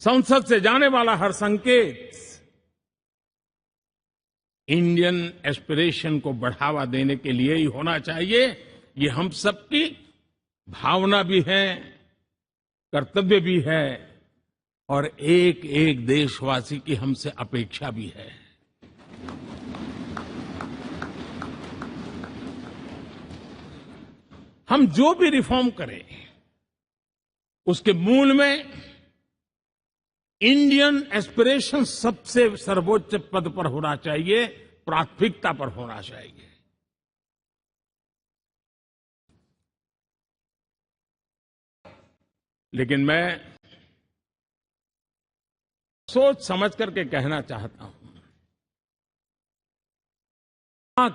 संसद से जाने वाला हर संकेत इंडियन एस्पिरेशन को बढ़ावा देने के लिए ही होना चाहिए। ये हम सबकी भावना भी है, कर्तव्य भी है और एक एक देशवासी की हमसे अपेक्षा भी है। हम जो भी रिफॉर्म करें उसके मूल में इंडियन एस्पिरेशन सबसे सर्वोच्च पद पर होना चाहिए, प्राथमिकता पर होना चाहिए। लेकिन मैं सोच समझ करके कहना चाहता हूं,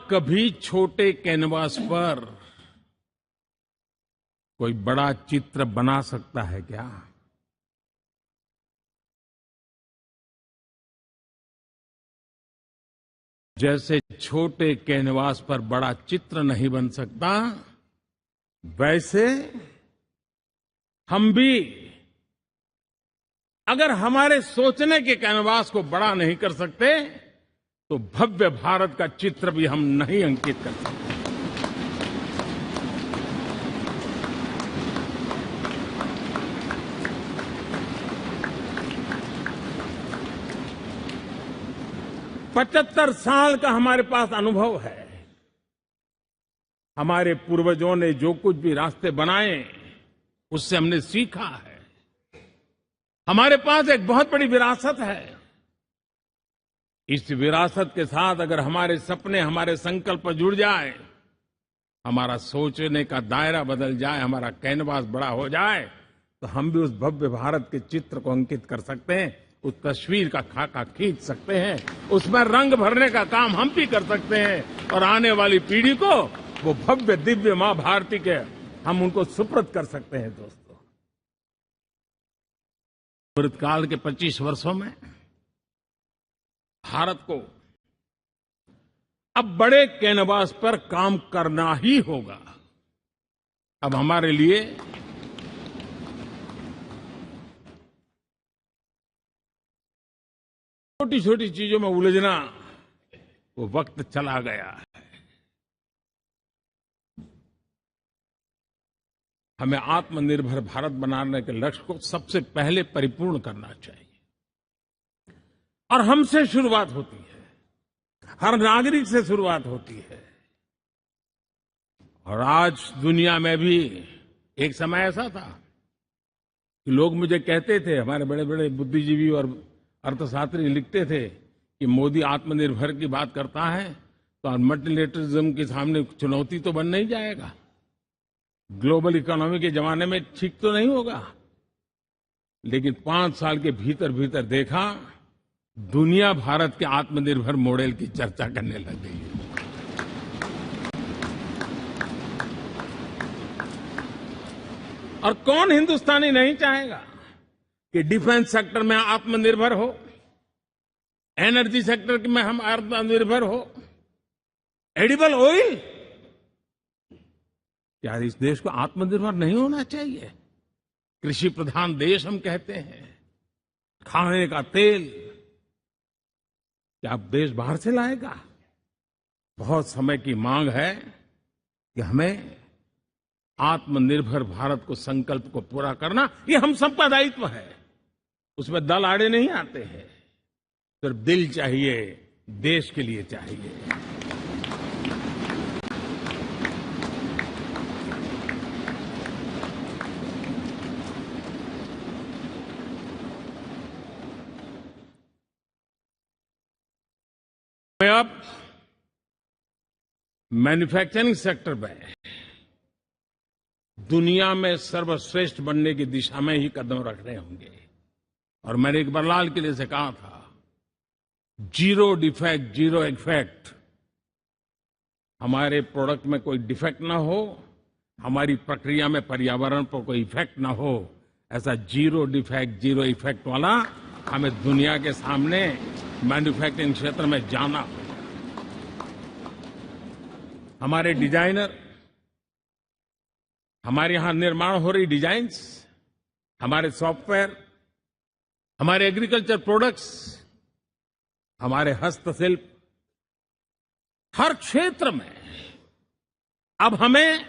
कभी छोटे कैनवास पर कोई बड़ा चित्र बना सकता है क्या? जैसे छोटे कैनवास पर बड़ा चित्र नहीं बन सकता, वैसे हम भी अगर हमारे सोचने के कैनवास को बड़ा नहीं कर सकते तो भव्य भारत का चित्र भी हम नहीं अंकित कर सकते। पचहत्तर साल का हमारे पास अनुभव है। हमारे पूर्वजों ने जो कुछ भी रास्ते बनाए उससे हमने सीखा है। हमारे पास एक बहुत बड़ी विरासत है। इस विरासत के साथ अगर हमारे सपने, हमारे संकल्प जुड़ जाए, हमारा सोचने का दायरा बदल जाए, हमारा कैनवास बड़ा हो जाए, तो हम भी उस भव्य भारत के चित्र को अंकित कर सकते हैं, उस तस्वीर का खाका खींच सकते हैं, उसमें रंग भरने का काम हम भी कर सकते हैं और आने वाली पीढ़ी को वो भव्य दिव्य मां भारती के हम उनको सुपुर्द कर सकते हैं। दोस्तों, अमृतकाल के 25 वर्षों में भारत को अब बड़े कैनवास पर काम करना ही होगा। अब हमारे लिए छोटी छोटी चीजों में उलझना वो वक्त चला गया है। हमें आत्मनिर्भर भारत बनाने के लक्ष्य को सबसे पहले परिपूर्ण करना चाहिए और हमसे शुरुआत होती है, हर नागरिक से शुरुआत होती है। और आज दुनिया में भी एक समय ऐसा था कि लोग मुझे कहते थे, हमारे बड़े बड़े बुद्धिजीवी और अर्थशास्त्री लिखते थे कि मोदी आत्मनिर्भर की बात करता है तो मल्टीलेटरिज्म के सामने चुनौती तो बन नहीं जाएगा, ग्लोबल इकोनॉमी के जमाने में ठीक तो नहीं होगा। लेकिन 5 साल के भीतर भीतर देखा, दुनिया भारत के आत्मनिर्भर मॉडल की चर्चा करने लग गई है। और कौन हिंदुस्तानी नहीं चाहेगा कि डिफेंस सेक्टर में आत्मनिर्भर हो, एनर्जी सेक्टर में हम आत्मनिर्भर हो, एडिबल ऑयल, क्या इस देश को आत्मनिर्भर नहीं होना चाहिए? कृषि प्रधान देश हम कहते हैं, खाने का तेल क्या देश बाहर से लाएगा? बहुत समय की मांग है कि हमें आत्मनिर्भर भारत को संकल्प को पूरा करना, ये हम सबका दायित्व है। उसमें दल आड़े नहीं आते हैं, सिर्फ दिल चाहिए, देश के लिए चाहिए। मैं अब मैन्युफैक्चरिंग सेक्टर में दुनिया में सर्वश्रेष्ठ बनने की दिशा में ही कदम रखने होंगे। और मैंने इकबाल लाल किले से कहा था, जीरो डिफेक्ट जीरो इफेक्ट। हमारे प्रोडक्ट में कोई डिफेक्ट ना हो, हमारी प्रक्रिया में पर्यावरण पर कोई इफेक्ट ना हो, ऐसा जीरो डिफेक्ट जीरो इफेक्ट वाला हमें दुनिया के सामने मैन्युफैक्चरिंग क्षेत्र में जाना हो। हमारे डिजाइनर, हमारे यहां निर्माण हो रही डिजाइन्स, हमारे सॉफ्टवेयर हमारे एग्रीकल्चर प्रोडक्ट्स, हमारे हस्तशिल्प, हर क्षेत्र में अब हमें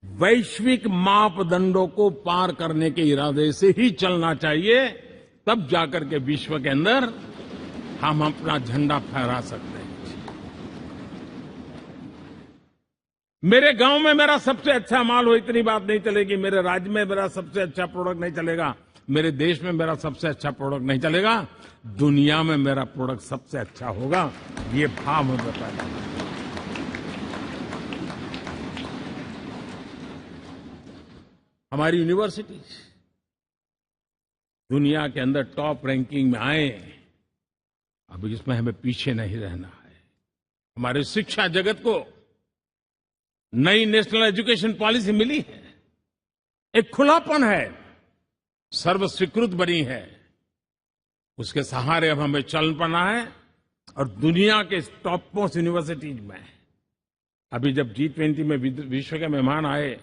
वैश्विक मापदंडों को पार करने के इरादे से ही चलना चाहिए, तब जाकर के विश्व के अंदर हम अपना झंडा फहरा सकते हैं। मेरे गांव में मेरा सबसे अच्छा माल हो, इतनी बात नहीं चलेगी। मेरे राज्य में मेरा सबसे अच्छा प्रोडक्ट नहीं चलेगा। मेरे देश में मेरा सबसे अच्छा प्रोडक्ट नहीं चलेगा। दुनिया में मेरा प्रोडक्ट सबसे अच्छा होगा, ये भाव हमें पैदा होगा। हमारी यूनिवर्सिटीज दुनिया के अंदर टॉप रैंकिंग में आए, अब इसमें हमें पीछे नहीं रहना है। हमारे शिक्षा जगत को नई नेशनल एजुकेशन पॉलिसी मिली है, एक खुलापन है, सर्व स्वीकृत बनी है। उसके सहारे अब हमें चल पड़ना है। और दुनिया के टॉप मोस्ट यूनिवर्सिटीज में अभी जब G20 में विश्व के मेहमान आए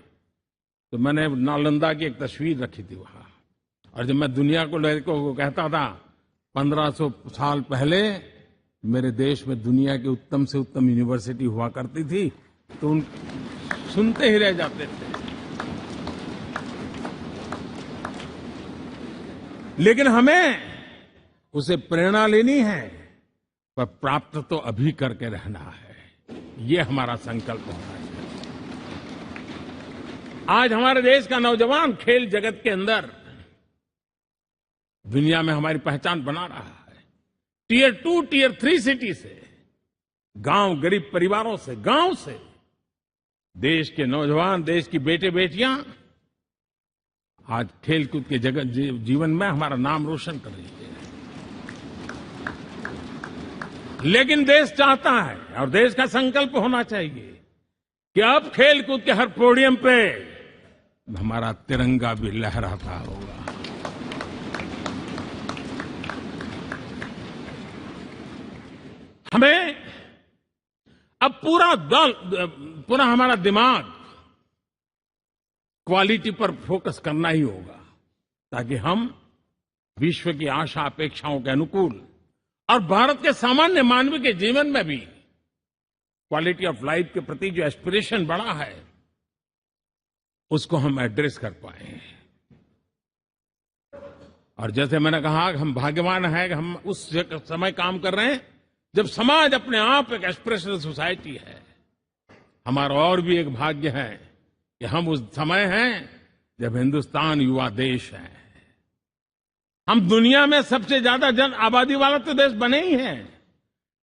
तो मैंने नालंदा की एक तस्वीर रखी थी वहां। और जब मैं दुनिया को कहता था 1500 साल पहले मेरे देश में दुनिया की उत्तम से उत्तम यूनिवर्सिटी हुआ करती थी, तो उन सुनते ही रह जाते थे। लेकिन हमें उसे प्रेरणा लेनी है, पर प्राप्त तो अभी करके रहना है। ये हमारा संकल्प होना चाहिए। आज हमारे देश का नौजवान खेल जगत के अंदर दुनिया में हमारी पहचान बना रहा है। टियर 2, टियर 3 सिटी से, गांव, गरीब परिवारों से, गांव से देश के नौजवान, देश की बेटे बेटियां आज खेलकूद के जगत जीवन में हमारा नाम रोशन कर रही है। लेकिन देश चाहता है और देश का संकल्प होना चाहिए कि अब खेलकूद के हर पोडियम पे हमारा तिरंगा भी लहराता होगा। हमें अब पूरा हमारा दिमाग क्वालिटी पर फोकस करना ही होगा, ताकि हम विश्व की आशा अपेक्षाओं के अनुकूल और भारत के सामान्य मानव के जीवन में भी क्वालिटी ऑफ लाइफ के प्रति जो एस्पिरेशन बढ़ा है, उसको हम एड्रेस कर पाए। और जैसे मैंने कहा कि हम भाग्यवान हैं कि हम उस समय काम कर रहे हैं जब समाज अपने आप एक एस्पिरेशनल सोसाइटी है। हमारा और भी एक भाग्य है कि हम उस समय हैं जब हिंदुस्तान युवा देश है। हम दुनिया में सबसे ज्यादा जन आबादी वाला तो देश बने ही हैं,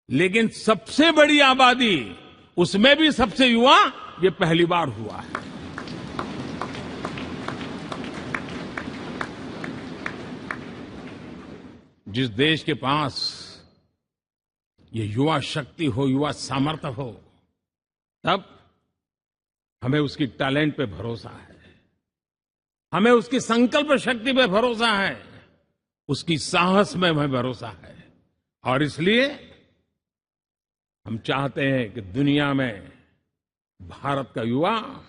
लेकिन सबसे बड़ी आबादी, उसमें भी सबसे युवा, ये पहली बार हुआ है। जिस देश के पास ये युवा शक्ति हो, युवा सामर्थ्य हो, तब हमें उसकी टैलेंट पे भरोसा है, हमें उसकी संकल्प शक्ति पे भरोसा है, उसकी साहस में हमें भरोसा है। और इसलिए हम चाहते हैं कि दुनिया में भारत का युवा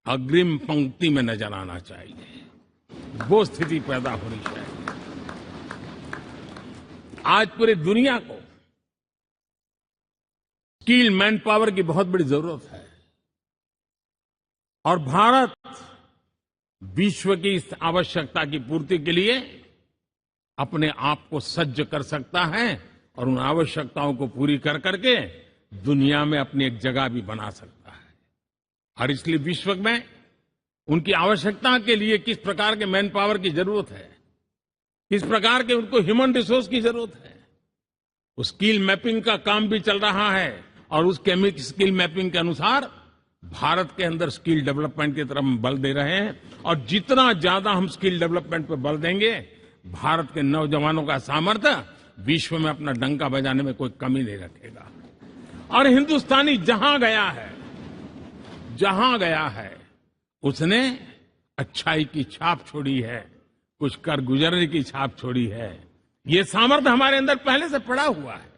अग्रिम पंक्ति में नजर आना चाहिए। वो स्थिति पैदा होनी चाहिए। आज पूरी दुनिया को स्किल मैन पावर की बहुत बड़ी जरूरत है, और भारत विश्व की इस आवश्यकता की पूर्ति के लिए अपने आप को सज्ज कर सकता है और उन आवश्यकताओं को पूरी कर करके दुनिया में अपनी एक जगह भी बना सकता है। और इसलिए विश्व में उनकी आवश्यकता के लिए किस प्रकार के मैन पावर की जरूरत है, किस प्रकार के उनको ह्यूमन रिसोर्स की जरूरत है, उस स्किल मैपिंग का काम भी चल रहा है। और उस स्किल मैपिंग के अनुसार भारत के अंदर स्किल डेवलपमेंट की तरफ हम बल दे रहे हैं। और जितना ज्यादा हम स्किल डेवलपमेंट पर बल देंगे, भारत के नौजवानों का सामर्थ्य विश्व में अपना डंका बजाने में कोई कमी नहीं रखेगा। और हिंदुस्तानी जहां गया है उसने अच्छाई की छाप छोड़ी है, कुछ कर गुजरने की छाप छोड़ी है। ये सामर्थ्य हमारे अंदर पहले से पड़ा हुआ है,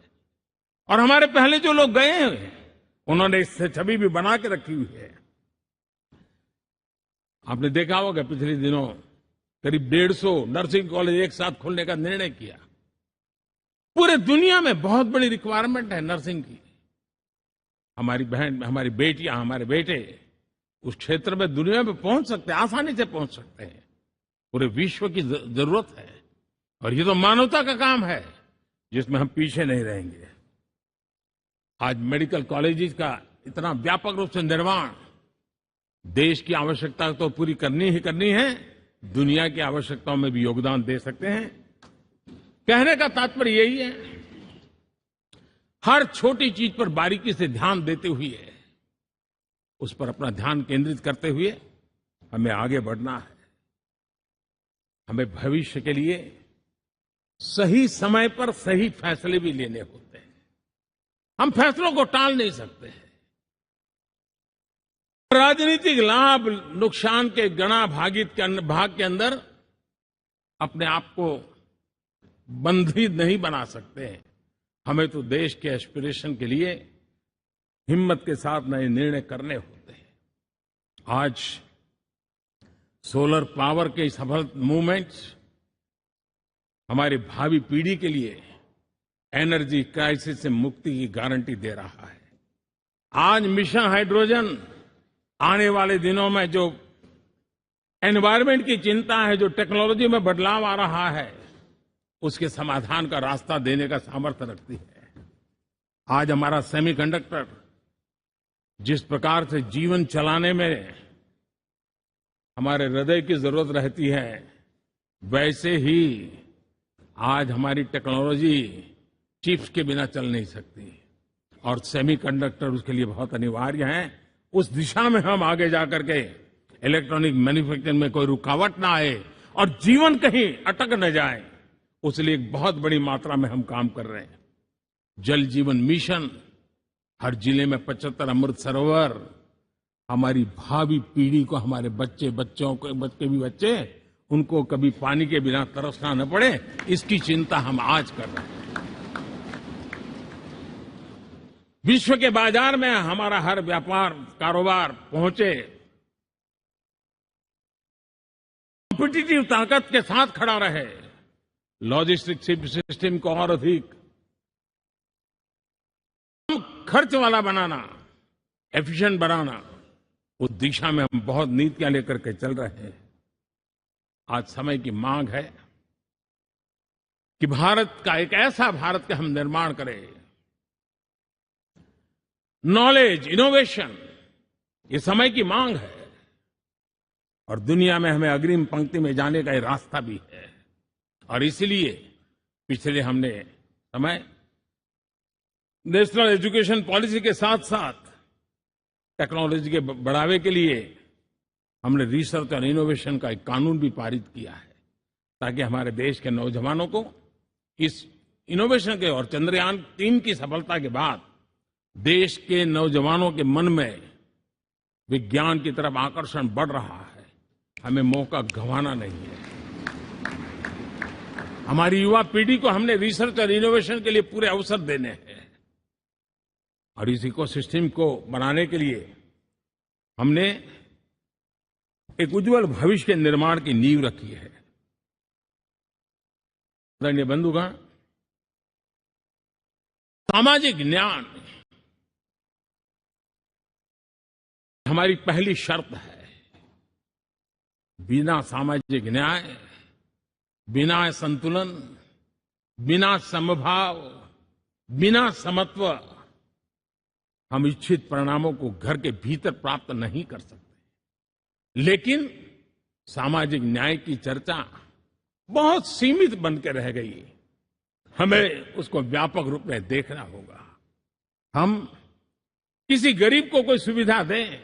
और हमारे पहले जो लोग गए हैं उन्होंने इससे छवि भी बना के रखी हुई है। आपने देखा होगा पिछले दिनों करीब 150 नर्सिंग कॉलेज एक साथ खोलने का निर्णय किया। पूरे दुनिया में बहुत बड़ी रिक्वायरमेंट है नर्सिंग की। हमारी बहन, हमारी बेटियां, हमारे बेटे उस क्षेत्र में दुनिया में पहुंच सकते हैं, आसानी से पहुंच सकते हैं। पूरे विश्व की जरूरत है और ये तो मानवता का काम है जिसमें हम पीछे नहीं रहेंगे। आज मेडिकल कॉलेजेस का इतना व्यापक रूप से निर्माण देश की आवश्यकता तो पूरी करनी ही करनी है, दुनिया की आवश्यकताओं में भी योगदान दे सकते हैं। कहने का तात्पर्य यही है, हर छोटी चीज पर बारीकी से ध्यान देते हुए, उस पर अपना ध्यान केंद्रित करते हुए हमें आगे बढ़ना है। हमें भविष्य के लिए सही समय पर सही फैसले भी लेने होते हैं। हम फैसलों को टाल नहीं सकते हैं। राजनीतिक लाभ नुकसान के गणा भाग के अंदर अपने आप को बंधी नहीं बना सकते हैं। हमें तो देश के एस्पिरेशन के लिए हिम्मत के साथ नए निर्णय करने होते हैं। आज सोलर पावर के सफल मूवमेंट्स हमारी भावी पीढ़ी के लिए एनर्जी क्राइसिस से मुक्ति की गारंटी दे रहा है। आज मिशन हाइड्रोजन आने वाले दिनों में जो एनवायरमेंट की चिंता है, जो टेक्नोलॉजी में बदलाव आ रहा है, उसके समाधान का रास्ता देने का सामर्थ्य रखती है। आज हमारा सेमीकंडक्टर जिस प्रकार से जीवन चलाने में हमारे हृदय की जरूरत रहती है, वैसे ही आज हमारी टेक्नोलॉजी चिप्स के बिना चल नहीं सकती और सेमीकंडक्टर उसके लिए बहुत अनिवार्य है। उस दिशा में हम आगे जाकर के इलेक्ट्रॉनिक मैन्युफैक्चरिंग में कोई रुकावट ना आए और जीवन कहीं अटक न जाए, उसलिए एक बहुत बड़ी मात्रा में हम काम कर रहे हैं। जल जीवन मिशन, हर जिले में 75 अमृत सरोवर, हमारी भावी पीढ़ी को, हमारे बच्चों को, बच्चे उनको कभी पानी के बिना तरसना न पड़े, इसकी चिंता हम आज कर रहे हैं। विश्व के बाजार में हमारा हर व्यापार कारोबार पहुंचे, कॉम्पिटिटिव ताकत के साथ खड़ा रहे, लॉजिस्टिक सिस्टम को और अधिक खर्च वाला बनाना, एफिशिएंट बनाना, उस दिशा में हम बहुत नीतियां लेकर के चल रहे हैं। आज समय की मांग है कि भारत का एक ऐसा भारत का हम निर्माण करें। नॉलेज, इनोवेशन, ये समय की मांग है और दुनिया में हमें अग्रिम पंक्ति में जाने का ये रास्ता भी है। और इसलिए पिछले हमने समय नेशनल एजुकेशन पॉलिसी के साथ साथ टेक्नोलॉजी के बढ़ावे के लिए हमने रिसर्च और इनोवेशन का एक कानून भी पारित किया है, ताकि हमारे देश के नौजवानों को इस इनोवेशन के और चंद्रयान 3 की सफलता के बाद देश के नौजवानों के मन में विज्ञान की तरफ आकर्षण बढ़ रहा है। हमें मौका गंवाना नहीं है। हमारी युवा पीढ़ी को हमने रिसर्च और इनोवेशन के लिए पूरे अवसर देने हैं और इस इकोसिस्टम को बनाने के लिए हमने एक उज्जवल भविष्य के निर्माण की नींव रखी है। आदरणीय बंधुगण, सामाजिक न्याय हमारी पहली शर्त है। बिना सामाजिक न्याय, बिना संतुलन, बिना समभाव, बिना समत्व हम इच्छित परिणामों को घर के भीतर प्राप्त नहीं कर सकते। लेकिन सामाजिक न्याय की चर्चा बहुत सीमित बन के रह गई। हमें उसको व्यापक रूप में देखना होगा। हम किसी गरीब को कोई सुविधा दें,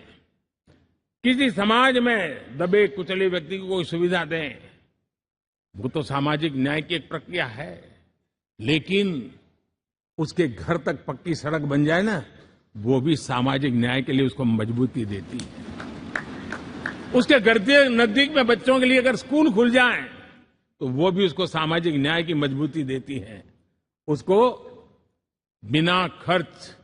किसी समाज में दबे कुचले व्यक्ति को कोई सुविधा दें, वो तो सामाजिक न्याय की एक प्रक्रिया है। लेकिन उसके घर तक पक्की सड़क बन जाए ना, वो भी सामाजिक न्याय के लिए उसको मजबूती देती है। उसके घर के नजदीक में बच्चों के लिए अगर स्कूल खुल जाए तो वो भी उसको सामाजिक न्याय की मजबूती देती है। उसको बिना खर्च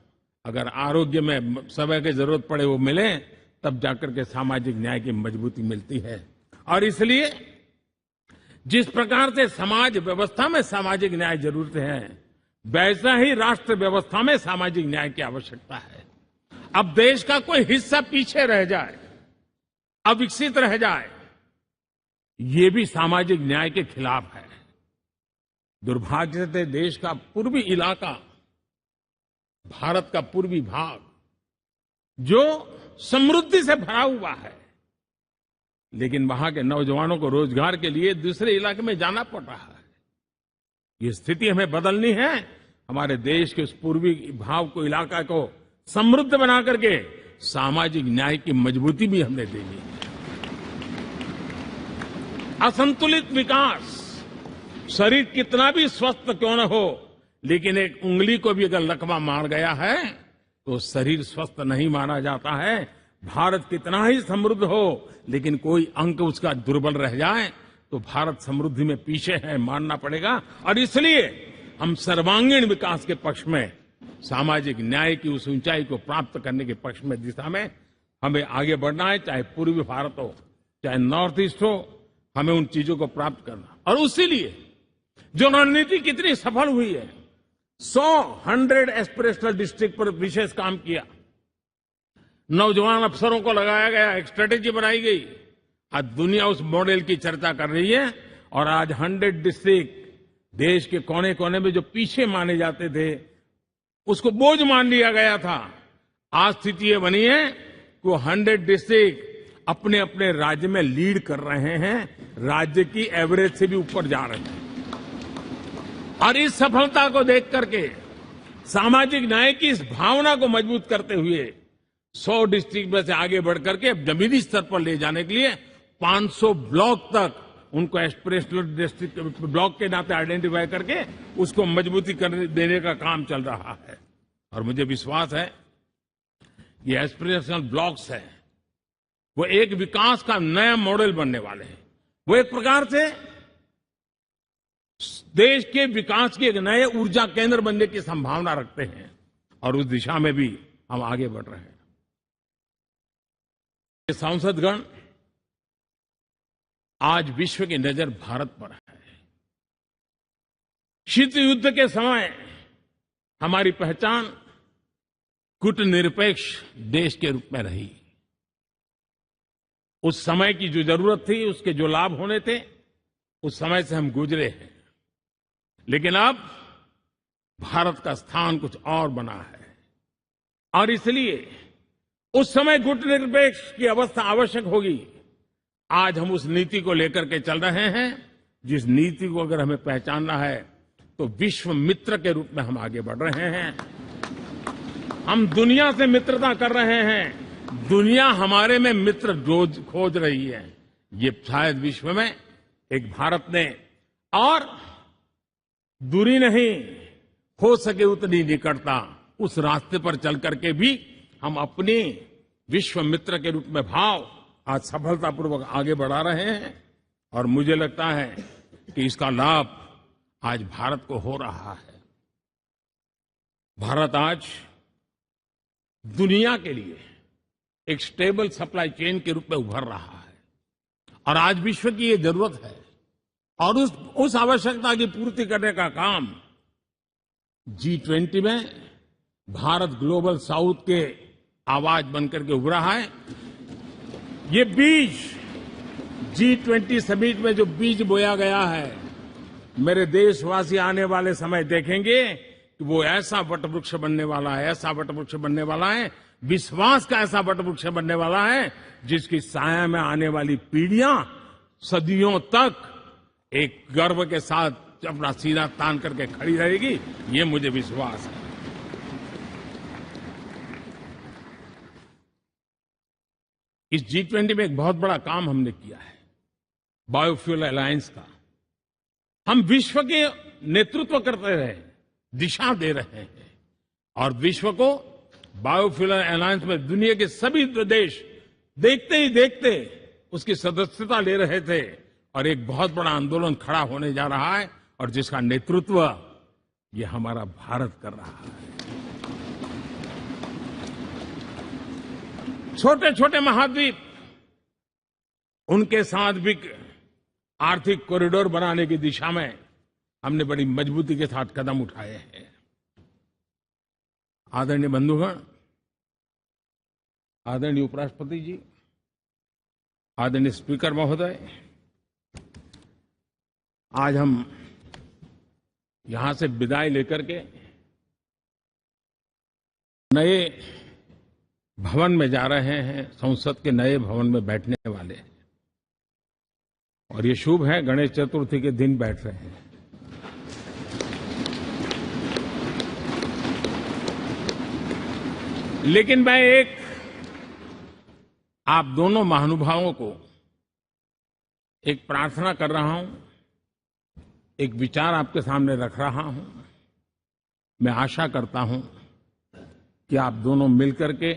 अगर आरोग्य में समय की जरूरत पड़े वो मिले, तब जाकर के सामाजिक न्याय की मजबूती मिलती है। और इसलिए जिस प्रकार से समाज व्यवस्था में सामाजिक न्याय जरूरत है, वैसा ही राष्ट्र व्यवस्था में सामाजिक न्याय की आवश्यकता है। अब देश का कोई हिस्सा पीछे रह जाए, अविकसित रह जाए, ये भी सामाजिक न्याय के खिलाफ है। दुर्भाग्य से देश का पूर्वी इलाका, भारत का पूर्वी भाग, जो समृद्धि से भरा हुआ है, लेकिन वहां के नौजवानों को रोजगार के लिए दूसरे इलाके में जाना पड़ रहा है। ये स्थिति हमें बदलनी है। हमारे देश के उस पूर्वी भाग को, इलाका को समृद्ध बना करके सामाजिक न्याय की मजबूती भी हमने देनी है। असंतुलित विकास, शरीर कितना भी स्वस्थ क्यों न हो, लेकिन एक उंगली को भी अगर लकवा मार गया है तो शरीर स्वस्थ नहीं माना जाता है। भारत कितना ही समृद्ध हो, लेकिन कोई अंग उसका दुर्बल रह जाए तो भारत समृद्धि में पीछे है, मानना पड़ेगा। और इसलिए हम सर्वांगीण विकास के पक्ष में, सामाजिक न्याय की उस ऊंचाई को प्राप्त करने के पक्ष में, दिशा में हमें आगे बढ़ना है। चाहे पूर्वी भारत हो, चाहे नॉर्थ ईस्ट हो, हमें उन चीजों को प्राप्त करना। और उसी लिए जो रणनीति कितनी सफल हुई है, 100 एस्पिरेशनल डिस्ट्रिक्ट पर विशेष काम किया, नौजवान अफसरों को लगाया गया, एक स्ट्रेटेजी बनाई गई। आज दुनिया उस मॉडल की चर्चा कर रही है और आज 100 डिस्ट्रिक्ट, देश के कोने कोने में जो पीछे माने जाते थे, उसको बोझ मान लिया गया था। आज स्थिति ये बनी है कि 100 डिस्ट्रिक्ट अपने अपने राज्य में लीड कर रहे हैं, राज्य की एवरेज से भी ऊपर जा रहे हैं। और इस सफलता को देख करके, सामाजिक न्याय की इस भावना को मजबूत करते हुए 100 डिस्ट्रिक्ट में से आगे बढ़ करके अब जमीनी स्तर पर ले जाने के लिए 500 ब्लॉक तक उनको एस्पिरेशनल डिस्ट्रिक्ट ब्लॉक के नाते आइडेंटिफाई करके उसको मजबूती करने देने का काम चल रहा है। और मुझे विश्वास है ये एस्पिरेशनल ब्लॉक्स है, वो एक विकास का नया मॉडल बनने वाले हैं। वो एक प्रकार से देश के विकास के एक नए ऊर्जा केंद्र बनने की संभावना रखते हैं और उस दिशा में भी हम आगे बढ़ रहे हैं। सांसदगण, आज विश्व की नजर भारत पर है। शीत युद्ध के समय हमारी पहचान कूटनिरपेक्ष देश के रूप में रही। उस समय की जो जरूरत थी, उसके जो लाभ होने थे, उस समय से हम गुजरे हैं। लेकिन अब भारत का स्थान कुछ और बना है और इसलिए उस समय कूटनिरपेक्ष की अवस्था आवश्यक होगी। आज हम उस नीति को लेकर के चल रहे हैं, जिस नीति को अगर हमें पहचानना है तो विश्व मित्र के रूप में हम आगे बढ़ रहे हैं। हम दुनिया से मित्रता कर रहे हैं, दुनिया हमारे में मित्र खोज रही है। ये शायद विश्व में एक भारत ने, और दूरी नहीं, हो सके उतनी निकटता, उस रास्ते पर चल करके भी हम अपनी विश्व मित्र के रूप में भाव आज सफलतापूर्वक आगे बढ़ा रहे हैं। और मुझे लगता है कि इसका लाभ आज भारत को हो रहा है। भारत आज दुनिया के लिए एक स्टेबल सप्लाई चेन के रूप में उभर रहा है और आज विश्व की ये जरूरत है। और उस आवश्यकता की पूर्ति करने का काम G20 में भारत ग्लोबल साउथ के आवाज बनकर के उभरा है। ये बीज G20 समिट में जो बीज बोया गया है, मेरे देशवासी आने वाले समय देखेंगे कि वो ऐसा वटवृक्ष बनने वाला है, ऐसा वटवृक्ष बनने वाला है, विश्वास का ऐसा वटवृक्ष बनने वाला है, जिसकी साया में आने वाली पीढ़ियां सदियों तक एक गर्व के साथ अपना सीना तान करके खड़ी रहेगी। ये मुझे विश्वास है। इस G20 में एक बहुत बड़ा काम हमने किया है, बायोफ्यूल अलायंस का। हम विश्व के नेतृत्व करते रहे, दिशा दे रहे हैं और विश्व को बायोफ्यूल अलायंस में दुनिया के सभी देश देखते ही देखते उसकी सदस्यता ले रहे थे और एक बहुत बड़ा आंदोलन खड़ा होने जा रहा है और जिसका नेतृत्व ये हमारा भारत कर रहा है। छोटे छोटे महाद्वीप, उनके साथ भी आर्थिक कॉरिडोर बनाने की दिशा में हमने बड़ी मजबूती के साथ कदम उठाए हैं। आदरणीय बंधुगण, आदरणीय उपराष्ट्रपति जी, आदरणीय स्पीकर महोदय, आज हम यहां से विदाई लेकर के नए भवन में जा रहे हैं, संसद के नए भवन में बैठने वाले हैं। और ये शुभ है, गणेश चतुर्थी के दिन बैठ रहे हैं। लेकिन मैं एक आप दोनों महानुभावों को एक प्रार्थना कर रहा हूं, एक विचार आपके सामने रख रहा हूं। मैं आशा करता हूं कि आप दोनों मिलकर के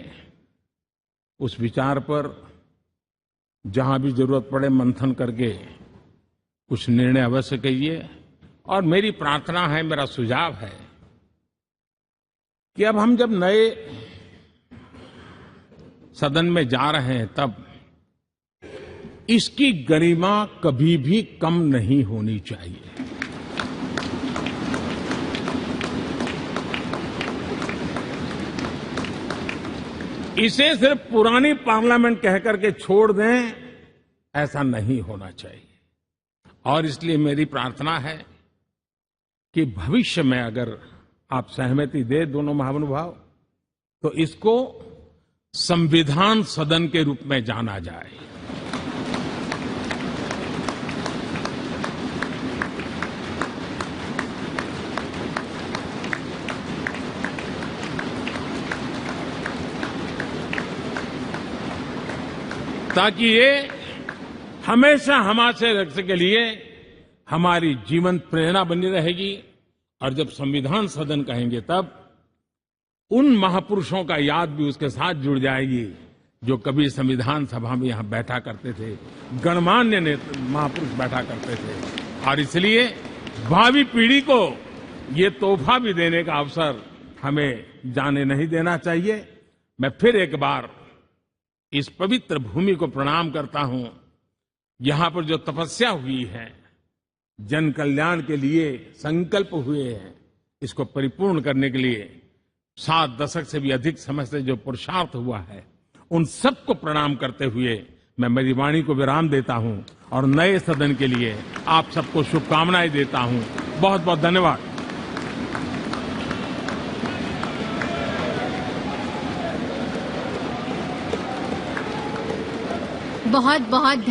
उस विचार पर जहां भी जरूरत पड़े मंथन करके कुछ निर्णय अवश्य कीजिए। और मेरी प्रार्थना है, मेरा सुझाव है कि अब हम जब नए सदन में जा रहे हैं तब इसकी गरिमा कभी भी कम नहीं होनी चाहिए। इसे सिर्फ पुरानी पार्लियामेंट कहकर के छोड़ दें, ऐसा नहीं होना चाहिए। और इसलिए मेरी प्रार्थना है कि भविष्य में अगर आप सहमति दे दोनों महानुभाव, तो इसको संविधान सदन के रूप में जाना जाए। ताकि ये हमेशा हमारे रक्षा के लिए हमारी जीवन प्रेरणा बनी रहेगी। और जब संविधान सदन कहेंगे तब उन महापुरुषों का याद भी उसके साथ जुड़ जाएगी जो कभी संविधान सभा में यहां बैठा करते थे, गणमान्य महापुरुष बैठा करते थे। और इसलिए भावी पीढ़ी को ये तोहफा भी देने का अवसर हमें जाने नहीं देना चाहिए। मैं फिर एक बार इस पवित्र भूमि को प्रणाम करता हूं। यहां पर जो तपस्या हुई है, जन कल्याण के लिए संकल्प हुए हैं, इसको परिपूर्ण करने के लिए 7 दशक से भी अधिक समय से जो पुरुषार्थ हुआ है, उन सबको प्रणाम करते हुए मैं मेरी वाणी को विराम देता हूं और नए सदन के लिए आप सबको शुभकामनाएं देता हूं। बहुत बहुत धन्यवाद। बहुत बहुत धन्यवाद।